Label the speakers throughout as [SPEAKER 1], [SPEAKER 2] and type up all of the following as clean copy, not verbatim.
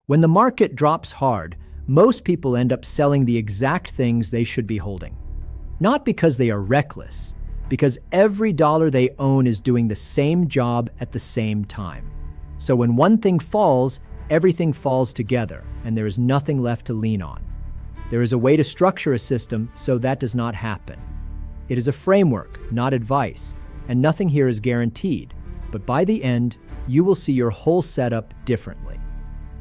[SPEAKER 1] When the market drops hard, most people end up selling the exact things they should be holding. Not because they are reckless, because every dollar they own is doing the same job at the same time. So when one thing falls, everything falls together, and there is nothing left to lean on. There is a way to structure a system so that does not happen. It is a framework, not advice, and nothing here is guaranteed, but by the end, you will see your whole setup differently.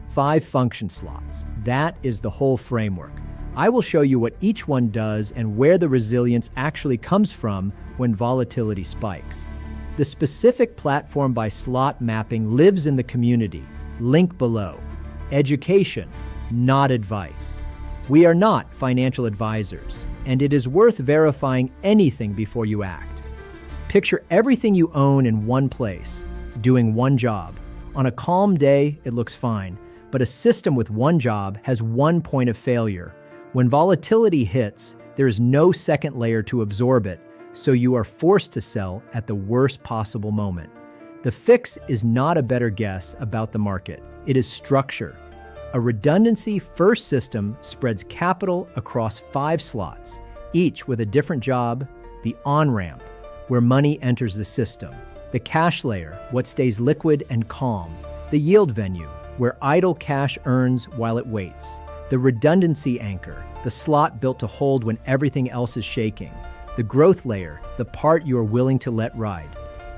[SPEAKER 1] 5 function slots. That is the whole framework. I will show you what each one does and where the resilience actually comes from when volatility spikes. The specific platform by slot mapping lives in the community. Link below. Education, not advice. We are not financial advisors, and it is worth verifying anything before you act. Picture everything you own in one place, doing one job. On a calm day, it looks fine, but a system with one job has one point of failure. When volatility hits, there is no second layer to absorb it, so you are forced to sell at the worst possible moment. The fix is not a better guess about the market. It is structure. A redundancy-first system spreads capital across 5 slots, each with a different job: the on-ramp, where money enters the system; the cash layer, what stays liquid and calm; the yield venue, where idle cash earns while it waits; the redundancy anchor, the slot built to hold when everything else is shaking; the growth layer, the part you are willing to let ride.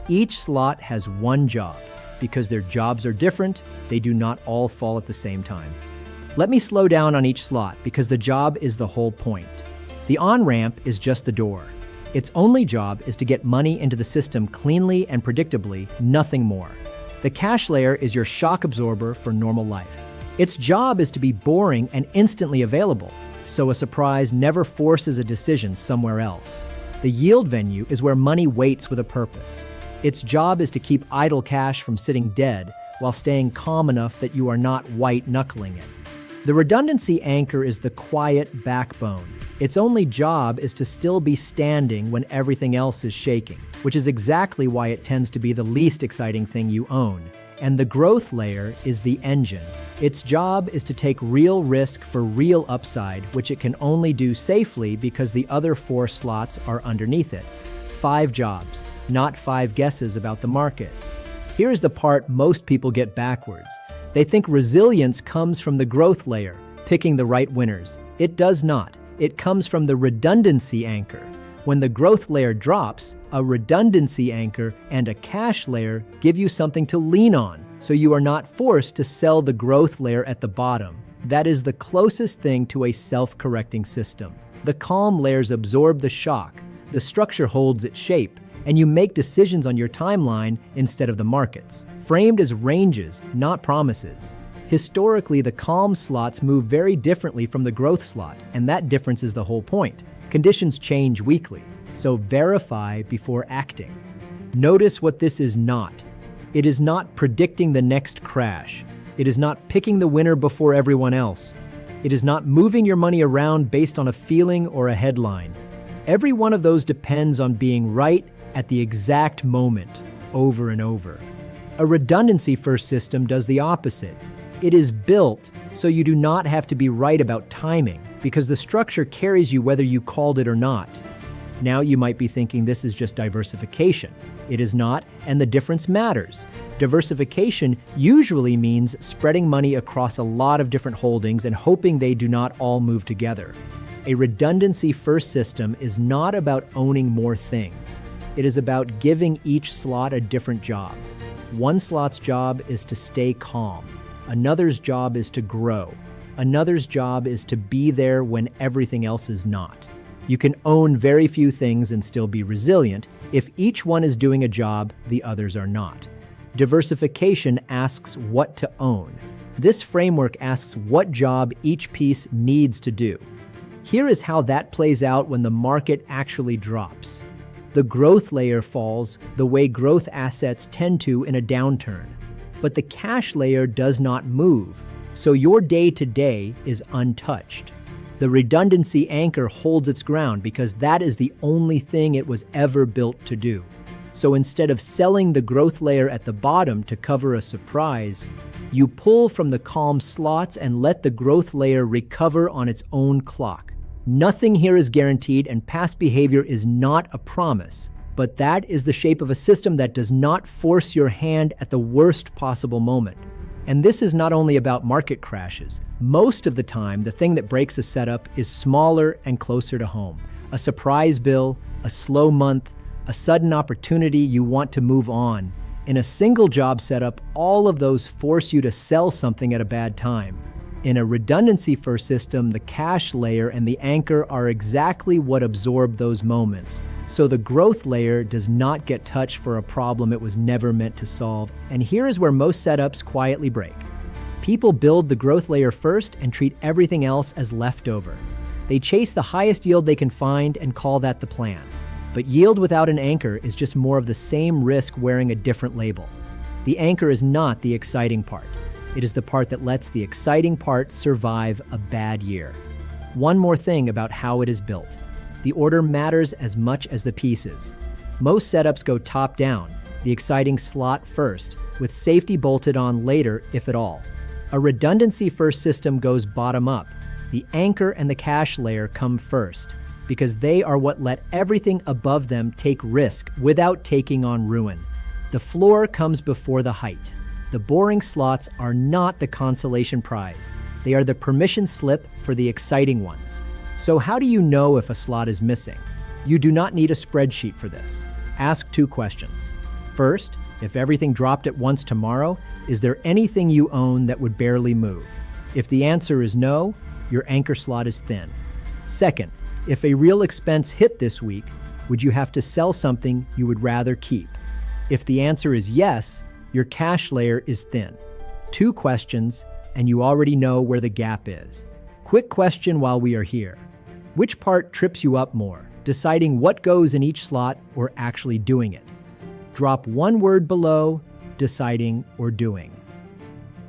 [SPEAKER 1] Each slot has one job. Because their jobs are different, they do not all fall at the same time. Let me slow down on each slot because the job is the whole point. The on-ramp is just the door. Its only job is to get money into the system cleanly and predictably, nothing more. The cash layer is your shock absorber for normal life. Its job is to be boring and instantly available, so a surprise never forces a decision somewhere else. The yield venue is where money waits with a purpose. Its job is to keep idle cash from sitting dead while staying calm enough that you are not white-knuckling it. The redundancy anchor is the quiet backbone. Its only job is to still be standing when everything else is shaking, which is exactly why it tends to be the least exciting thing you own. And the growth layer is the engine. Its job is to take real risk for real upside, which it can only do safely because the other 4 slots are underneath it. 5 jobs. Not 5 guesses about the market. Here's the part most people get backwards. They think resilience comes from the growth layer, picking the right winners. It does not. It comes from the redundancy anchor. When the growth layer drops, a redundancy anchor and a cash layer give you something to lean on, so you are not forced to sell the growth layer at the bottom. That is the closest thing to a self-correcting system. The calm layers absorb the shock. The structure holds its shape, and you make decisions on your timeline instead of the markets, framed as ranges, not promises. Historically, the calm slots move very differently from the growth slot, and that difference is the whole point. Conditions change weekly, so verify before acting. Notice what this is not. It is not predicting the next crash. It is not picking the winner before everyone else. It is not moving your money around based on a feeling or a headline. Every one of those depends on being right at the exact moment, over and over. A redundancy-first system does the opposite. It is built so you do not have to be right about timing, because the structure carries you whether you called it or not. Now you might be thinking this is just diversification. It is not, and the difference matters. Diversification usually means spreading money across a lot of different holdings and hoping they do not all move together. A redundancy-first system is not about owning more things. It is about giving each slot a different job. One slot's job is to stay calm. Another's job is to grow. Another's job is to be there when everything else is not. You can own very few things and still be resilient. If each one is doing a job, the others are not. Diversification asks what to own. This framework asks what job each piece needs to do. Here is how that plays out when the market actually drops. The growth layer falls the way growth assets tend to in a downturn. But the cash layer does not move, so your day-to-day is untouched. The redundancy anchor holds its ground because that is the only thing it was ever built to do. So instead of selling the growth layer at the bottom to cover a surprise, You pull from the calm slots and let the growth layer recover on its own clock. Nothing here is guaranteed, and past behavior is not a promise. But that is the shape of a system that does not force your hand at the worst possible moment. And this is not only about market crashes. Most of the time, the thing that breaks a setup is smaller and closer to home. A surprise bill, a slow month, a sudden opportunity you want to move on. In a single job setup, all of those force you to sell something at a bad time. In a redundancy-first system, the cash layer and the anchor are exactly what absorb those moments. So the growth layer does not get touched for a problem it was never meant to solve. And here is where most setups quietly break. People build the growth layer first and treat everything else as leftover. They chase the highest yield they can find and call that the plan. But yield without an anchor is just more of the same risk wearing a different label. The anchor is not the exciting part. It is the part that lets the exciting part survive a bad year. One more thing about how it is built. The order matters as much as the pieces. Most setups go top down, the exciting slot first, with safety bolted on later, if at all. A redundancy-first system goes bottom up. The anchor and the cash layer come first, because they are what let everything above them take risk without taking on ruin. The floor comes before the height. The boring slots are not the consolation prize. They are the permission slip for the exciting ones. So how do you know if a slot is missing? You do not need a spreadsheet for this. Ask 2 questions. First, if everything dropped at once tomorrow, is there anything you own that would barely move? If the answer is no, your anchor slot is thin. Second, if a real expense hit this week, would you have to sell something you would rather keep? If the answer is yes, your cash layer is thin. 2 questions, and you already know where the gap is. Quick question while we are here. Which part trips you up more, deciding what goes in each slot or actually doing it? Drop 1 word below, deciding or doing.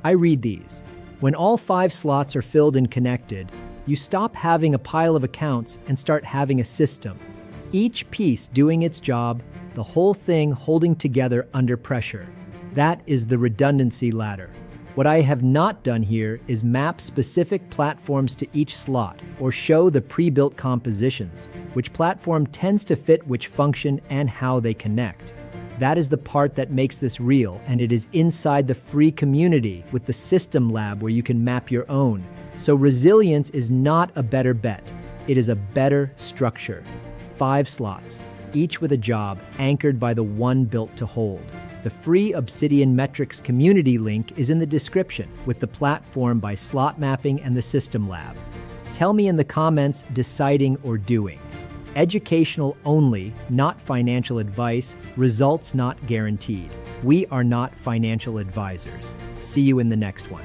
[SPEAKER 1] I read these. When all 5 slots are filled and connected, you stop having a pile of accounts and start having a system. Each piece doing its job, the whole thing holding together under pressure. That is the redundancy ladder. What I have not done here is map specific platforms to each slot or show the pre-built compositions, which platform tends to fit which function and how they connect. That is the part that makes this real, and it is inside the free community with the system lab where you can map your own. So resilience is not a better bet. It is a better structure. 5 slots, each with a job anchored by the one built to hold. The free Obsidian metrics community link is in the description with the platform by slot mapping and the system lab. Tell me in the comments, deciding or doing. Educational only, not financial advice. Results not guaranteed. We are not financial advisors. See you in the next one.